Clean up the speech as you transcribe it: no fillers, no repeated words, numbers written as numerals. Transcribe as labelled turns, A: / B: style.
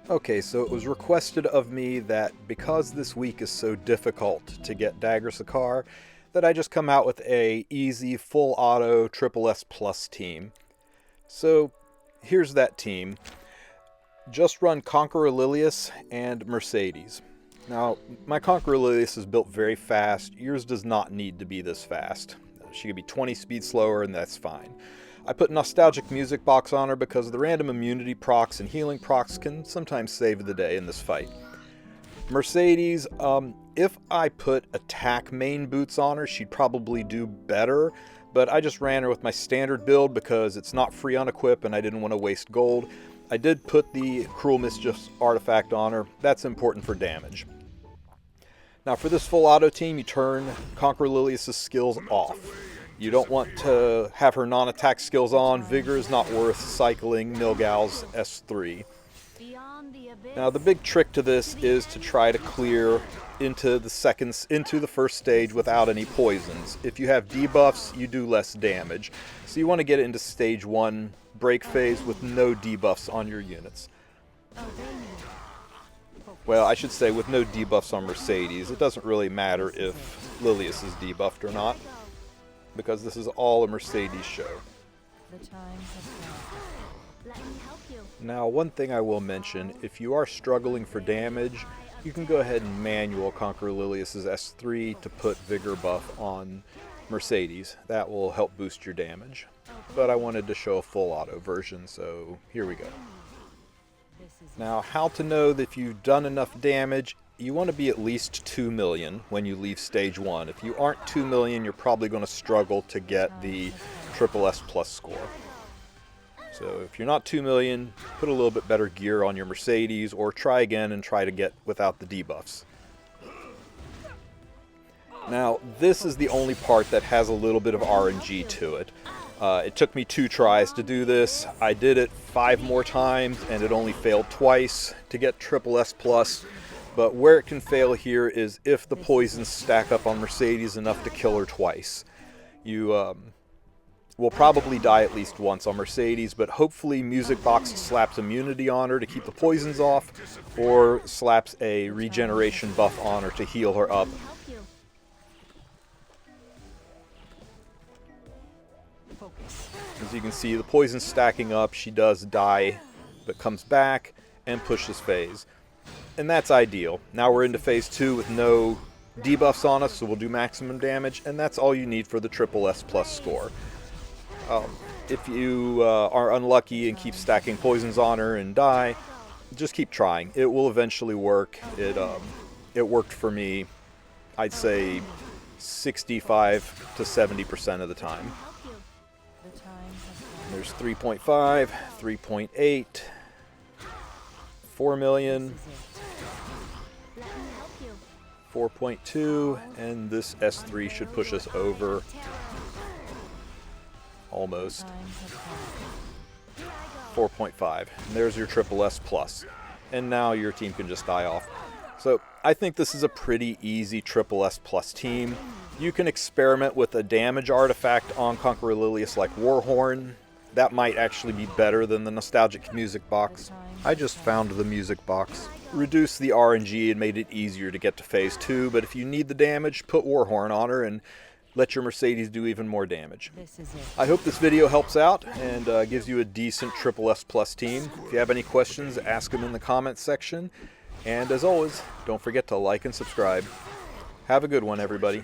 A: Okay, so it was requested of me that because this week is so difficult to get Dagger Sakar, that I just come out with a easy full auto triple S plus team. So here's that team. Just run Conqueror Lilias and Mercedes. Now, my Conqueror Lilias is built very fast. Yours does not need to be this fast. She could be 20 speed slower and that's fine. I put Nostalgic Music Box on her because the random immunity procs and healing procs can sometimes save the day in this fight. Mercedes, if I put attack main boots on her, she'd probably do better, but I just ran her with my standard build because it's not free on equip and I didn't want to waste gold. I did put the Cruel Mischief artifact on her. That's important for damage. Now for this full auto team, you turn Conqueror Lilias' skills off. You don't want to have her non-attack skills on. Vigor is not worth cycling Nilgal's S3. Now the big trick to this is to try to clear into the first stage without any poisons. If you have debuffs, you do less damage. So you want to get into stage 1 break phase with no debuffs on your units. Well, I should say with no debuffs on Mercedes. It doesn't really matter if Lilias is debuffed or not, because this is all a Mercedes show. Now, one thing I will mention, if you are struggling for damage, you can go ahead and manual Conqueror Lilias' S3 to put Vigor buff on Mercedes. That will help boost your damage. But I wanted to show a full auto version, so here we go. Now, how to know that if you've done enough damage, you want to be at least 2 million when you leave stage 1. If you aren't 2 million, you're probably going to struggle to get the triple S plus score. So if you're not 2 million, put a little bit better gear on your Mercedes, or try again and try to get without the debuffs. Now, this is the only part that has a little bit of RNG to it. It took me 2 tries to do this. I did it 5 more times, and it only failed twice to get triple S plus. But where it can fail here is if the poisons stack up on Mercedes enough to kill her twice. You will probably die at least once on Mercedes, but hopefully Music Box slaps immunity on her to keep the poisons off, or slaps a regeneration buff on her to heal her up. As you can see, the poison's stacking up. She does die, but comes back and pushes phase. And that's ideal. Now we're into phase 2 with no debuffs on us, so we'll do maximum damage, and that's all you need for the triple S plus score. If you are unlucky and keep stacking poisons on her and die, just keep trying. It will eventually work. It worked for me, I'd say 65 to 70% of the time. There's 3.5, 3.8, 4 million, 4.2, and this S3 should push us over almost 4.5. And there's your triple S plus. And now your team can just die off. So I think this is a pretty easy triple S plus team. You can experiment with a damage artifact on Conqueror Lilias like Warhorn. That might actually be better than the Nostalgic Music Box. I just found the Music Box. Reduced the RNG and made it easier to get to phase 2, but if you need the damage, put Warhorn on her and let your Mercedes do even more damage. I hope this video helps out and gives you a decent triple S plus team. If you have any questions, ask them in the comments section. And as always, don't forget to like and subscribe. Have a good one, everybody.